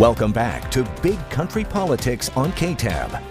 Welcome back to Big Country Politics on KTAB.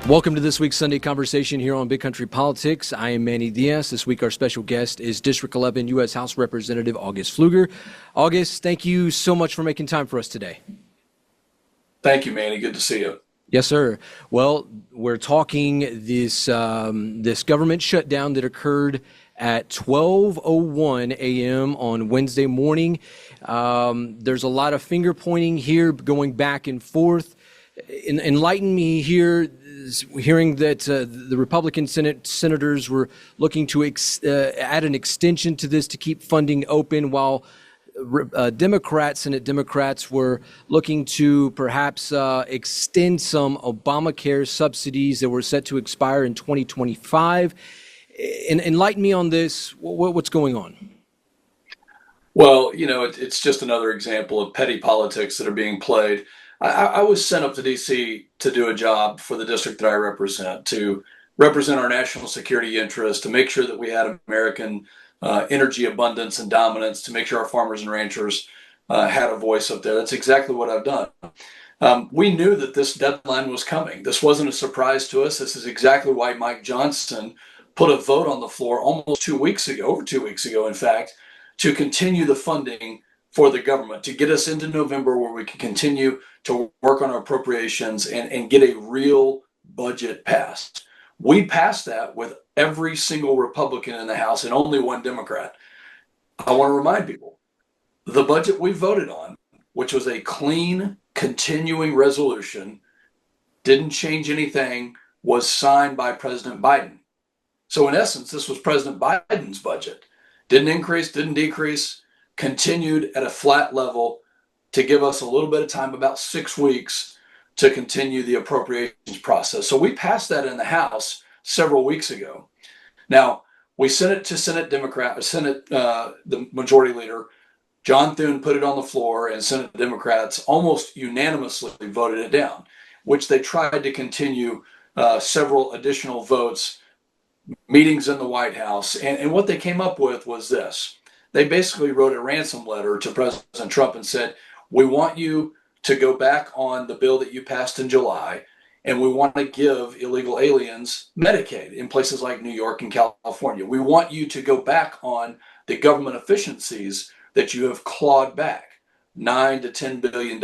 Welcome to this week's Sunday Conversation here on Big Country Politics. I am Manny Diaz. This week our special guest is District 11 U.S. House Representative August Pfluger. August, thank you so much for making time for us today. Thank you, Manny. Good to see you. Yes, sir. Well, we're talking this government shutdown that occurred at 12:01 a.m. on Wednesday morning. There's a lot of finger pointing here going back and forth. Enlighten me here, hearing that the Republican senators were looking to add an extension to this to keep funding open, while Senate Democrats were looking to perhaps extend some Obamacare subsidies that were set to expire in 2025. Enlighten me on this. What's going on? Well, it's just another example of petty politics that are being played. I was sent up to D.C. to do a job for the district that I represent, to represent our national security interests, to make sure that we had American energy abundance and dominance, to make sure our farmers and ranchers had a voice up there. That's exactly what I've done. We knew that this deadline was coming. This wasn't a surprise to us. This is exactly why Mike Johnson put a vote on the floor almost 2 weeks ago, over 2 weeks ago, in fact, to continue the funding for the government, to get us into November where we can continue to work on our appropriations and get a real budget passed. We passed that with every single Republican in the House and only one Democrat. I want to remind people, the budget we voted on, which was a clean, continuing resolution, didn't change anything, was signed by President Biden. So in essence, this was President Biden's budget. Didn't increase, didn't decrease, continued at a flat level to give us a little bit of time, about 6 weeks, to continue the appropriations process. So we passed that in the House several weeks ago. Now, we sent it to the Majority Leader, John Thune, put it on the floor, and Senate Democrats almost unanimously voted it down, which they tried to continue several additional votes, meetings in the White House. And what they came up with was this. They basically wrote a ransom letter to President Trump and said, we want you to go back on the bill that you passed in July, and we want to give illegal aliens Medicaid in places like New York and California. We want you to go back on the government efficiencies that you have clawed back, $9 to $10 billion.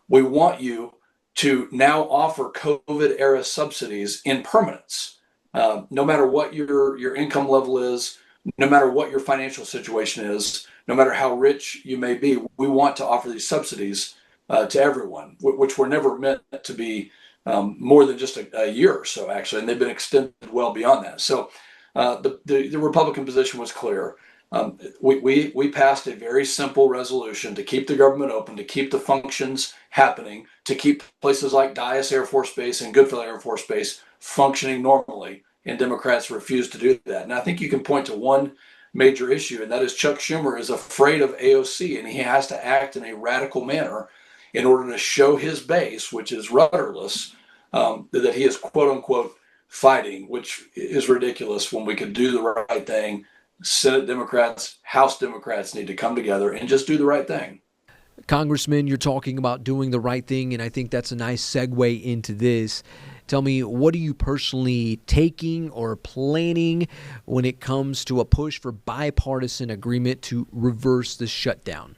We want you to now offer COVID-era subsidies in permanence. No matter what your income level is, no matter what your financial situation is, no matter how rich you may be, we want to offer these subsidies to everyone, which were never meant to be more than just a year or so, actually, and they've been extended well beyond that. So the Republican position was clear. We passed a very simple resolution to keep the government open, to keep the functions happening, to keep places like Dyess Air Force Base and Goodfellow Air Force Base functioning normally, and Democrats refused to do that. And I think you can point to one major issue, and that is Chuck Schumer is afraid of AOC, and he has to act in a radical manner in order to show his base, which is rudderless, that he is quote unquote fighting, which is ridiculous when we could do the right thing. Senate Democrats, House Democrats need to come together and just do the right thing. Congressman, you're talking about doing the right thing, and I think that's a nice segue into this. Tell me, what are you personally taking or planning when it comes to a push for bipartisan agreement to reverse the shutdown?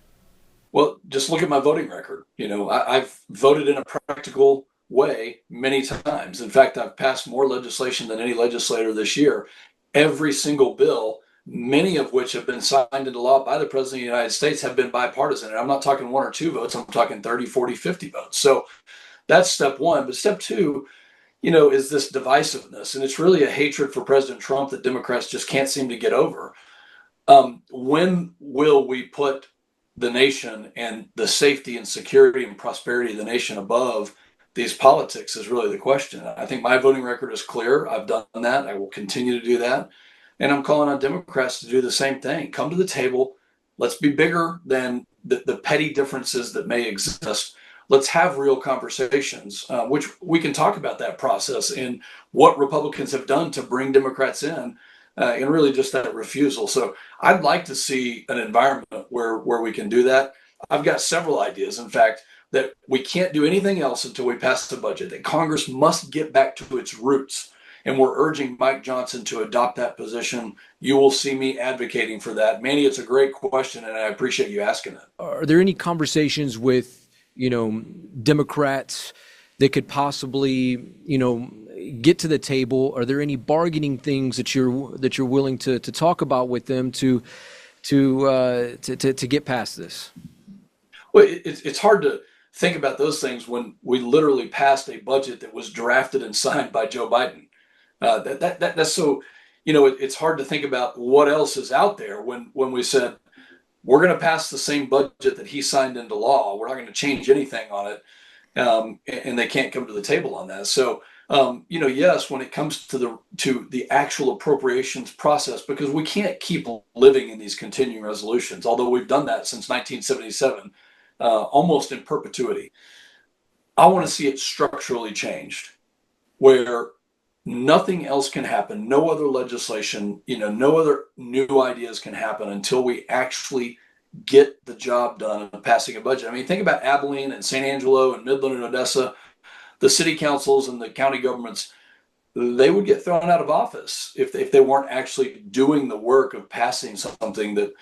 Well, just look at my voting record. I've voted in a practical way many times. In fact, I've passed more legislation than any legislator this year. Every single bill, many of which have been signed into law by the President of the United States, have been bipartisan. And I'm not talking 1 or 2 votes. I'm talking 30, 40, 50 votes. So that's step one. But step two, is this divisiveness. And it's really a hatred for President Trump that Democrats just can't seem to get over. When will we put the nation and the safety and security and prosperity of the nation above these politics is really the question. I think my voting record is clear. I've done that. I will continue to do that. And I'm calling on Democrats to do the same thing. Come to the table. Let's be bigger than the petty differences that may exist. Let's have real conversations, which we can talk about that process and what Republicans have done to bring Democrats in, and really just that refusal. So I'd like to see an environment where we can do that. I've got several ideas, in fact, that we can't do anything else until we pass the budget, that Congress must get back to its roots. And we're urging Mike Johnson to adopt that position. You will see me advocating for that. Manny, it's a great question, and I appreciate you asking it. Are there any conversations with, Democrats that could possibly, get to the table? Are there any bargaining things that you're willing to talk about with them to get past this? Well, it's hard to think about those things when we literally passed a budget that was drafted and signed by Joe Biden. That's so, it's hard to think about what else is out there when we said we're going to pass the same budget that he signed into law. We're not going to change anything on it, and they can't come to the table on that. So, yes, when it comes to the actual appropriations process, because we can't keep living in these continuing resolutions, although we've done that since 1977, almost in perpetuity. I want to see it structurally changed, where nothing else can happen, no other legislation, no other new ideas can happen until we actually get the job done of passing a budget. I mean, think about Abilene and San Angelo and Midland and Odessa. The city councils and the county governments, they would get thrown out of office if they weren't actually doing the work of passing something that,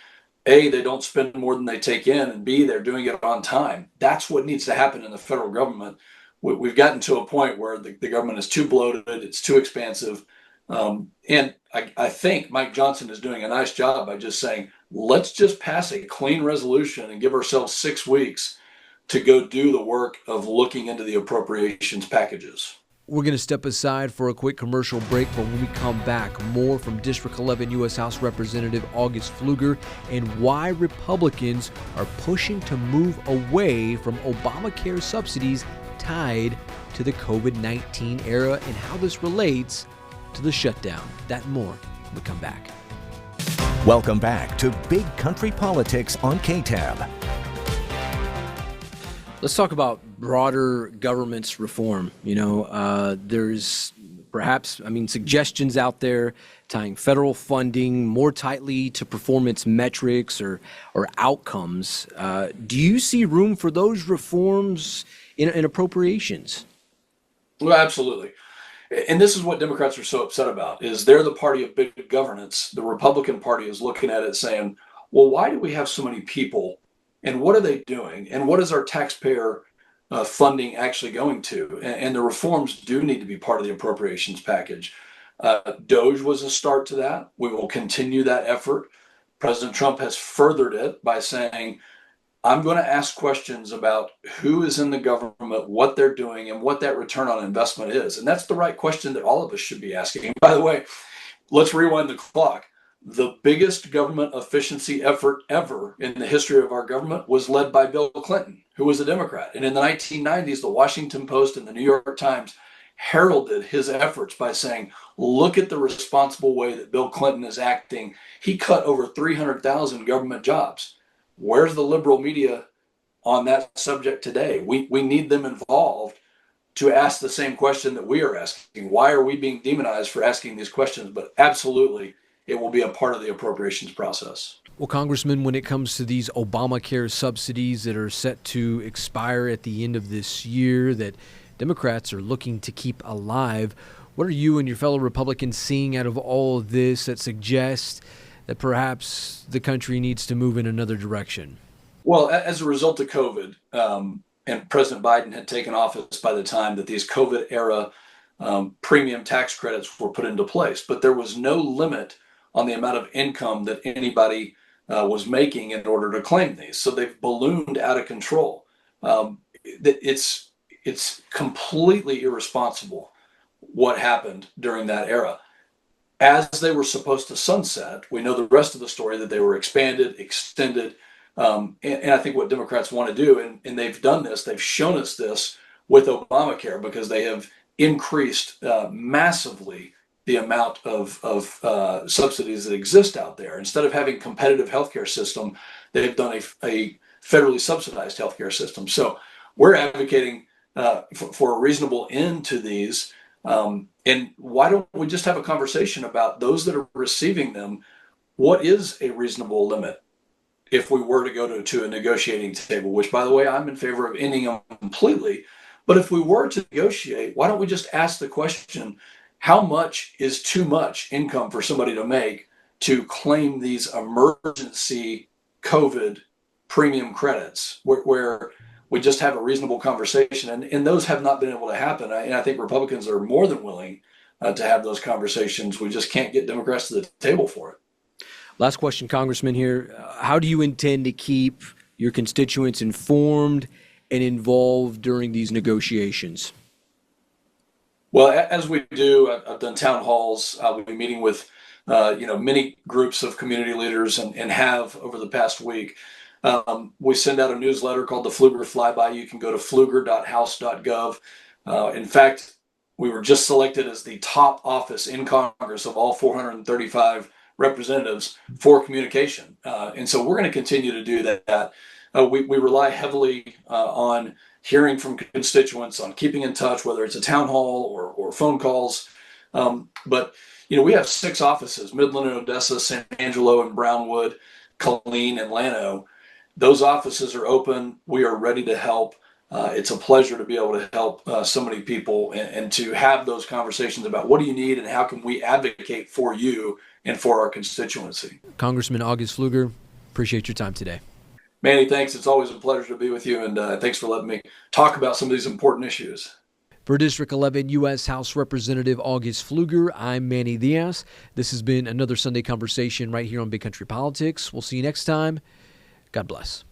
A, they don't spend more than they take in, and B, they're doing it on time. That's what needs to happen in the federal government. We've gotten to a point where the government is too bloated, it's too expansive. And I think Mike Johnson is doing a nice job by just saying, let's just pass a clean resolution and give ourselves 6 weeks to go do the work of looking into the appropriations packages. We're going to step aside for a quick commercial break, but when we come back, more from District 11 U.S. House Representative August Pfluger and why Republicans are pushing to move away from Obamacare subsidies tied to the COVID-19 era and how this relates to the shutdown. That and more when we come back. Welcome back to Big Country Politics on KTAB. Let's talk about broader government's reform. There's perhaps, suggestions out there tying federal funding more tightly to performance metrics or outcomes. Do you see room for those reforms in appropriations? Well, absolutely. And this is what Democrats are so upset about, is they're the party of big governance. The Republican Party is looking at it saying, well, why do we have so many people? And what are they doing? And what is our taxpayer funding actually going to? And the reforms do need to be part of the appropriations package. DOGE was a start to that. We will continue that effort. President Trump has furthered it by saying, I'm going to ask questions about who is in the government, what they're doing, and what that return on investment is. And that's the right question that all of us should be asking. And by the way, let's rewind the clock. The biggest government efficiency effort ever in the history of our government was led by Bill Clinton, who was a Democrat. And in the 1990s, the Washington Post and the New York Times heralded his efforts by saying, look at the responsible way that Bill Clinton is acting. He cut over 300,000 government jobs. Where's the liberal media on that subject today? We need them involved to ask the same question that we are asking. Why are we being demonized for asking these questions? But absolutely, it will be a part of the appropriations process. Well, Congressman, when it comes to these Obamacare subsidies that are set to expire at the end of this year that Democrats are looking to keep alive, what are you and your fellow Republicans seeing out of all of this that suggests that perhaps the country needs to move in another direction? Well, as a result of COVID, and President Biden had taken office by the time that these COVID era premium tax credits were put into place, but there was no limit on the amount of income that anybody was making in order to claim these. So they've ballooned out of control. It's completely irresponsible what happened during that era. As they were supposed to sunset, we know the rest of the story, that they were expanded, extended, and I think what Democrats want to do, and they've done this, they've shown us this with Obamacare, because they have increased massively the amount of subsidies that exist out there. Instead of having competitive healthcare system, they've done a federally subsidized healthcare system. So we're advocating for a reasonable end to these. And why don't we just have a conversation about those that are receiving them? What is a reasonable limit? if we were to go to a negotiating table, which, by the way, I'm in favor of ending them completely. But if we were to negotiate, why don't we just ask the question, how much is too much income for somebody to make to claim these emergency COVID premium credits, where we just have a reasonable conversation? And those have not been able to happen. And I think Republicans are more than willing to have those conversations. We just can't get Democrats to the table for it. Last question, Congressman, here. How do you intend to keep your constituents informed and involved during these negotiations? Well, as we do, I've done town halls. We'll be meeting with many groups of community leaders and have over the past week. We send out a newsletter called the Pfluger Flyby. You can go to pfluger.house.gov. In fact, we were just selected as the top office in Congress of all 435 representatives for communication. And so we're going to continue to do that. We rely heavily on hearing from constituents, on keeping in touch, whether it's a town hall or phone calls. But we have 6 offices: Midland and Odessa, San Angelo and Brownwood, Colleen and Llano. Those offices are open. We are ready to help. It's a pleasure to be able to help so many people and to have those conversations about what do you need and how can we advocate for you and for our constituency. Congressman August Pfluger, appreciate your time today. Manny, thanks. It's always a pleasure to be with you, and thanks for letting me talk about some of these important issues. For District 11 U.S. House Representative August Pfluger, I'm Manny Diaz. This has been another Sunday Conversation right here on Big Country Politics. We'll see you next time. God bless.